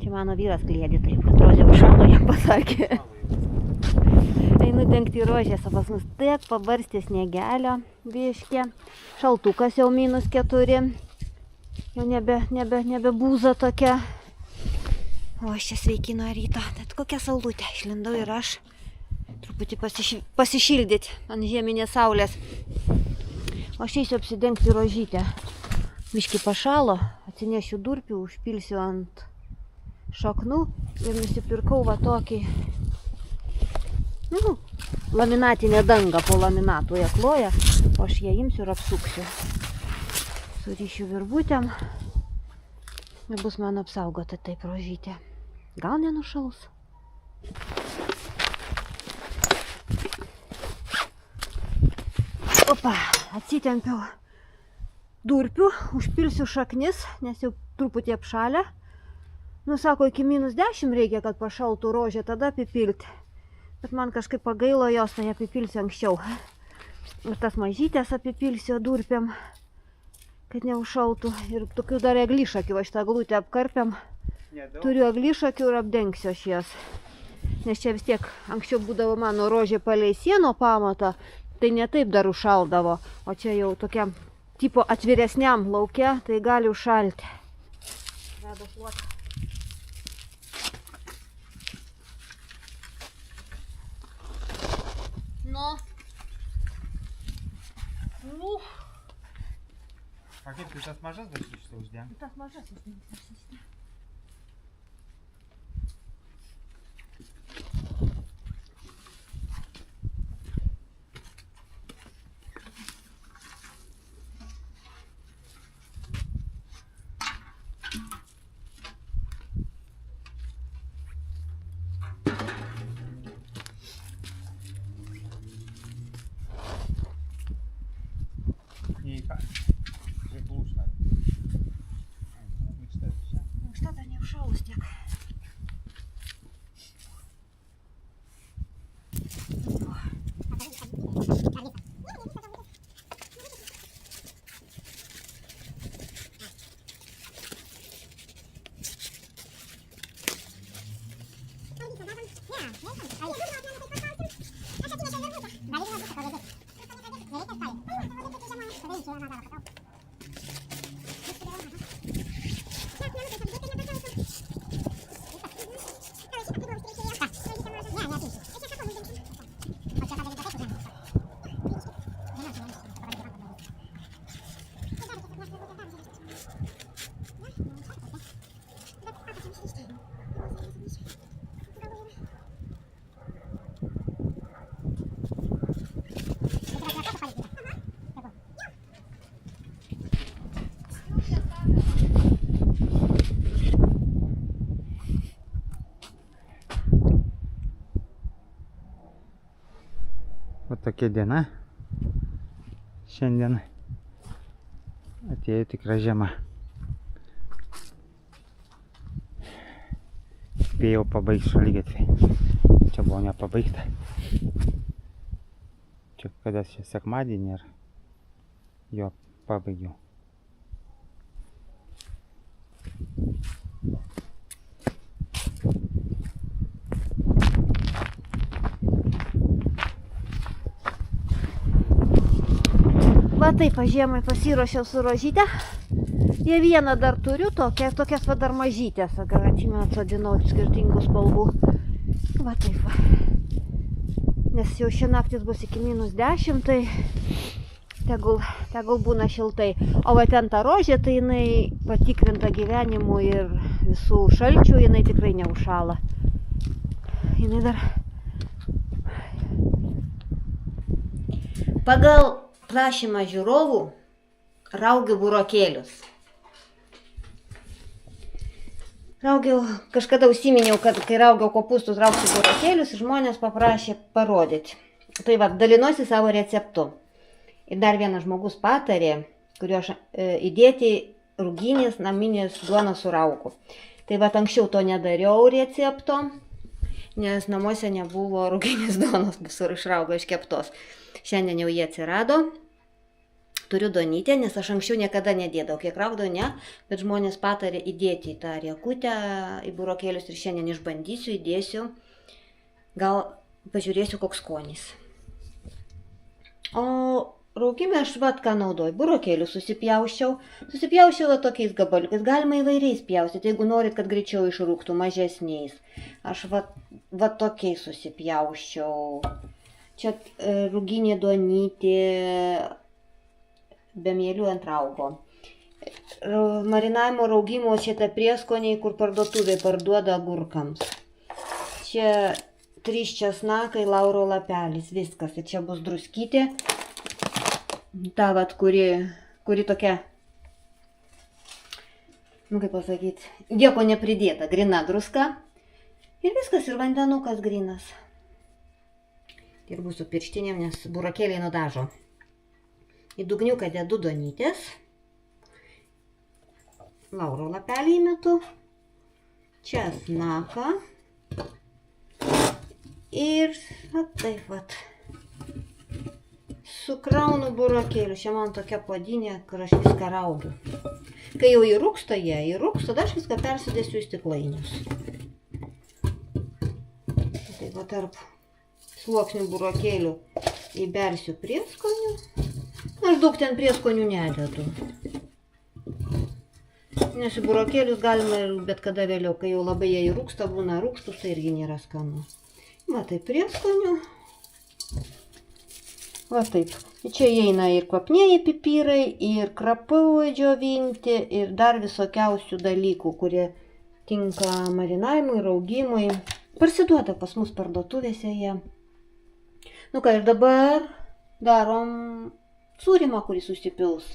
Čia mano vyras kliedi, taip, kad rožė užšalo, jam pasakė. Einu dengti rožės, o pas mus tiek pabarstė sniegelio biškė. Šaltukas jau -4. Jau nebe būza tokia. O aš čia sveikino ryto. Tad kokia saulutė. Išlindau ir aš truputį pasišildyti ant žieminės saulės. O aš eisiu apsidengti rožytę. Biškį pašalo, atsinešiu durpių, užpilsiu ant šaknų ir nusipirkau va tokį laminatinę dangą po laminatų ją kloja, o aš ją imsiu ir apsuksiu. Surišiu virbutėm ir bus man apsaugota taip rožytė. Gal nenušaus? Opa, atsitempiau durpių, užpilsiu šaknis, nes jau truputį apšalę. Nu, sako, iki -10 reikia, kad pašaltų rožė, tada apipilti. Bet man kažkaip pagailo jos, tai apipilsiu anksčiau. Ir tas mažytės apipilsiu durpiam, kad neužšaltų. Ir tokių dar eglišakių, va šitą glutę apkarpiam. Turiu eglišakių ir apdengsiu aš jas. Nes čia vis tiek anksčiau būdavo mano rožė palei sieno pamatą, tai ne taip dar užšaldavo. O čia jau tokiam tipo atviresniam lauke, tai gali užšalti. Veda šluotą. А kaip tu tas mažas dažyštai uždėm? Tas mažas uždėm. I ką? Priplūšna. Mankšta dar neužšalus tiek. Va tokia diena. Šiandien atėjo tikra žiema. Spėjau pabaigti šaligatvį. Čia buvo nepabaigta. Čia kada čia sekmadienį ir jo pabaigiau. Va taip, žiemai pasiruošiau su rožyte. Jie vieną dar turiu, tokias va dar mažytės, gal atsimenat, sodinau skirtingų spalvų. Va taip va. Nes jau ši naktis bus iki -10, tai tegul būna šiltai. O va ten ta rožė, tai jinai patikrinta gyvenimu ir visų šalčių, jinai tikrai neužšąla. Jinai dar... Pagal prašymą žiūrovų raugiu burokėlius. Kažkada užsiminiau, kad kai raugiau kopūstus, raugsiu burokėlius, žmonės paprašė parodyti. Tai va, dalinuosi savo receptu. Ir dar vienas žmogus patarė, kurio aš įdėti ruginės naminės duonos su raugu. Tai va, anksčiau to nedariau recepto, nes namuose nebuvo ruginės duonos, visur iš raugo iškeptos. Šiandien jau jie atsirado. Turiu donytę, nes aš anksčiau niekada nedėdavau. Kiek raukdavau, ne, bet žmonės patarė įdėti į tą riekutę, į burokėlius ir šiandien išbandysiu, įdėsiu. Gal pažiūrėsiu, koks skonis. O raugime aš vat ką naudoju. Burokėlius susipjauščiau va tokiais gabaliukais. Galima įvairiais pjaustyti, jeigu norit, kad greičiau išrūktų, mažesniais. Aš va tokiais susipjauščiau. Čia ruginė donytė be mėlių ant raugo. Marinavimo raugimo šitą prieskoniai, kur parduotuvė parduoda agurkams. Čia 3 česnakai, lauro lapelis, viskas. Ir čia bus druskytė. Ta vat, kuri tokia, nu kaip pasakyti, nieko nepridėta, grina druska. Ir viskas, ir vandenukas grinas. Ir bus su pirštinėm, nes burokėliai nudažo. Į dugniuką dedu donytės. Lauro lapelį įmetu. Česnaką. Ir taip vat. Sukraunu burokėlius. Čia man tokia puodynė, kur aš viską raugiu. Kai jau įrūks, tada aš viską persidėsiu į stiklainius. Tai va tarp sluoksnių burokėlių įbersiu prieskonių. Aš daug ten prieskonių nededu. Nes į burokėlius galima ir bet kada vėliau, kai jau labai jie įrūksta, būna rūkstus, tai irgi nėra skanu. Va taip prieskonių. Va taip. Čia įeina ir kvapnieji pipirai, ir krapai džiovinti, ir dar visokiausių dalykų, kurie tinka marinavimui, raugimui. Parsiduoda pas mus parduotuvėse jie. Nu ką, ir dabar darom sūrimą, kurį susipils.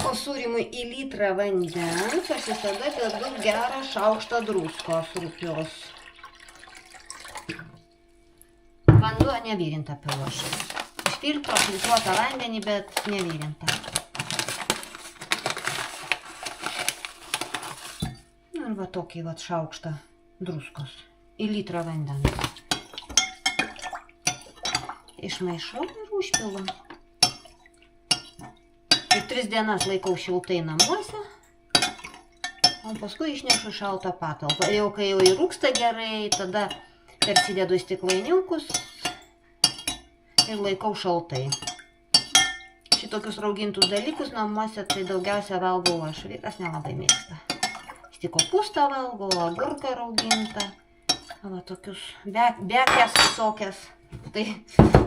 O sūrimui į litrą vandens aš visada dedu gerą šaukštą druskos rupios. Vanduo nevirinta pilu aš. Iš filtro filtruotą vandenį, bet nevirinta. Ir va tokį va šaukštą druskos į litrą vandens. Išmaišau ir užpilu. Ir 3 dienas laikau šiltai namuose, o paskui išnešu šaltą patalpą. Jau kai jau įrūksta gerai, tada persidedu į stiklainiukus ir laikau šaltai. Šitokius raugintus dalykus namuose tai daugiausia valgau aš, vyras nelabai mėgsta. Stiko pūstą valgau, agurką raugintą, va tokius bekės visokias. Tai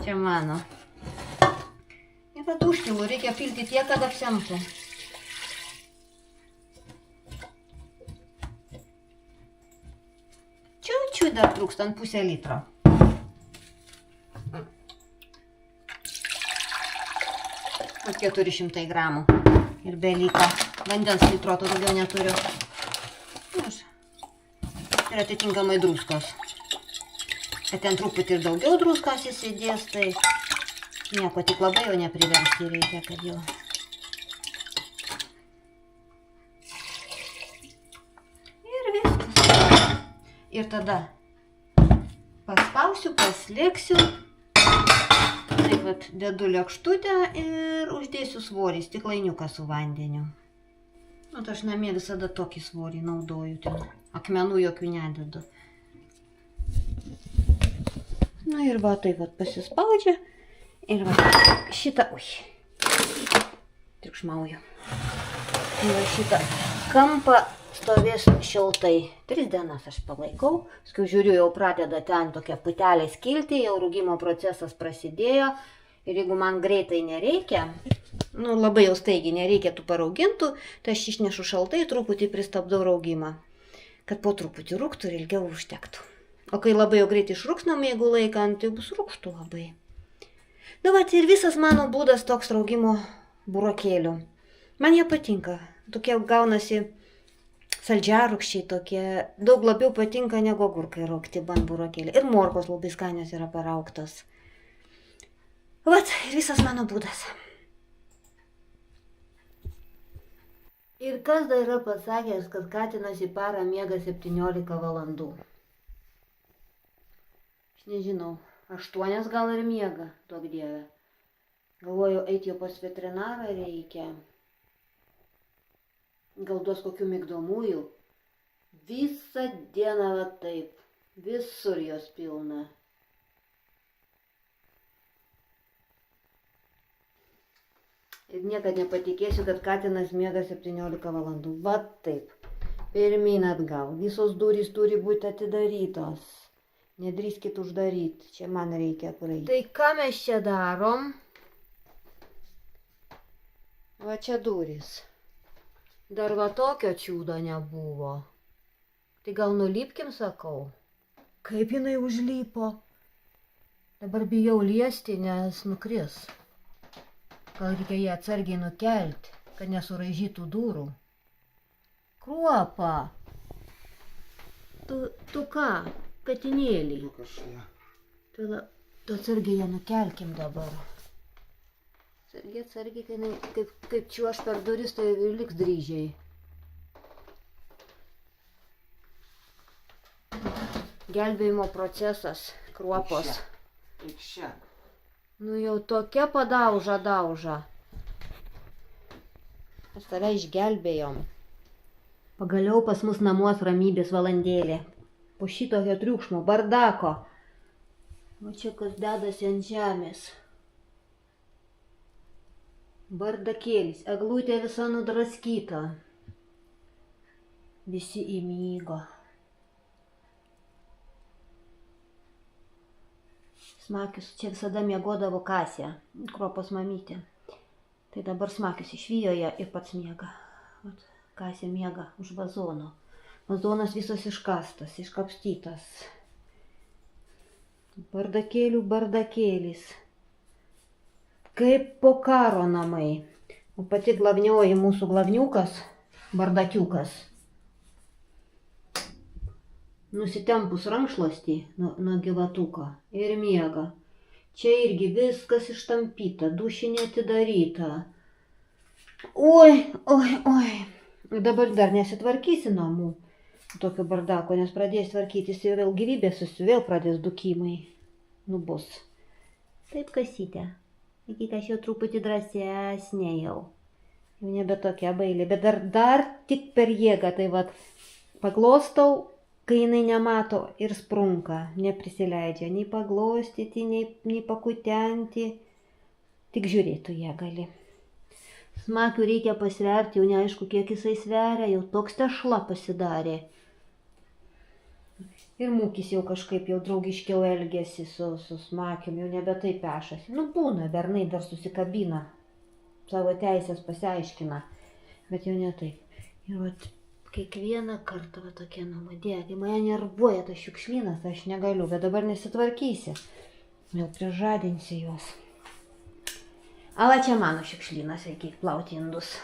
čia mano. Ir pat užpilu, reikia pilti tiek, kad apsemtų. Čiūčiui dar trūkstant pusę litro. Vat 400 gramų. Ir belieka. Vandens litro to daugiau neturiu. Ir atitinkamai druskos. Kad ten truputį ir daugiau druskos įsidės, tai nieko, tik labai jau nepriversti reikia, kad jau. Ir viskas. Ir tada paspausiu, paslėksiu. Taip vat dedu lėkštutę ir uždėsiu svorį, stiklainiuką su vandeniu. Nu, tai aš namie visada tokį svorį naudoju, ten akmenų jokių nededu. Nu ir va taip vat pasispaudžia. Ir va šitą, triukšmauju. Ir va šitą kampą stovės šiltai. 3 dienas aš palaikau. Paskui žiūriu, jau pradeda ten tokia putelė skilti, jau rūgimo procesas prasidėjo. Ir jeigu man greitai nereikia, nu labai jau staigiai nereikia tų paraugintų, tai aš išnešu šaltai, truputį pristabdau raugimą. Kad po truputį rūgtų ir ilgiau užtektų. O kai labai jau greit išrūksnam, jeigu laikant, tai bus rūgštų labai. Nu, vat ir visas mano būdas toks raugimo burokėlių. Man jie patinka. Tokie gaunasi saldžiarūgščiai tokie. Daug labiau patinka negu agurkai raugti burokėliai. Ir morkos labai skanios yra paraugtos. Vat ir visas mano būdas. Ir kas dar yra pasakęs, kad katinas į parą miega 17 valandų? Aš nežinau, 8 gal ir miega, duok dieve. Galvoju, eiti jau pas veterinarą reikia. Gal duos kokių migdomųjų. Visą dieną va taip. Visur jos pilna. Ir niekad nepatikėsiu, kad katinas miega 17 valandų. Va taip. Pirmyn atgal. Visos durys turi būti atidarytos. Nedrįskit uždaryti. Čia man reikia praeiti. Tai ką mes čia darom? Va čia durys. Dar va tokio čiūdo nebuvo. Tai gal nulipkim, sakau? Kaip jinai užlypo? Dabar bijau liesti, nes nukris. Gal reikia ją atsargiai nukelti, kad nesuraižytų durų. Kruopa. Tu ką, katinėlį? Tai tu atsargiai ją nukelkim dabar. Atsargiai, kaip čiuoš per duris, tai liks dryžiai. Gelbėjimo procesas, kruopos. Eikščia. Nu jau tokia padauža dauža. Mes tave išgelbėjom. Pagaliau pas mus namuos ramybės valandėlė. Po šitokio triukšmo, bardako. O čia kas dedasi ant žemės. Bardakėlis, eglutė visa nudraskyta. Visi įmygo. Smakius čia visada miegodavo Kasė, Kruopos mamytė. Tai dabar Smakius išvijo ją ir pats miega. Vat, Kasė miega už vazono. Vazonas visas iškastas, iškapstytas. Bardakėlių bardakėlis. Kaip po karo namai. O pati glavnioji mūsų glavniukas, bardakiukas, nusitempus rankšluostį nuo gyvatuko ir miega. Čia irgi viskas ištampyta, dušinė atidaryta. Oi. Dabar dar nesitvarkysi namų tokio bardako, nes pradės tvarkytis ir vėl gyvybė vėl pradės dukimai. Nu bus. Taip, Kasytė. Iki aš jau truputį drąsesnė jau. Jau nebe tokia bailė, bet dar tik per jėgą. Tai vat paglostau, kai jinai nemato ir sprunka. Neprisileidžia nei paglostyti, nei pakutenti. Tik žiūrėtų ją gali. Smakių reikia pasverti, jau neaišku, kiek jisai sveria, jau toks tešla pasidarė. Ir Mūkis jau kažkaip jau draugiškiau elgėsi su Smakium, jau nebe taip pešasi. Nu būna, bernai dar susikabina, savo teisės pasiaiškina, bet jau ne taip. Ir vat kiekvieną kartą va tokia numadė, kai mane nervuoja tas šiukšlynas, aš negaliu, bet dabar nesitvarkysi. Vėl prižadinsi juos. A va čia mano šiukšlynas, reikia plauti indus.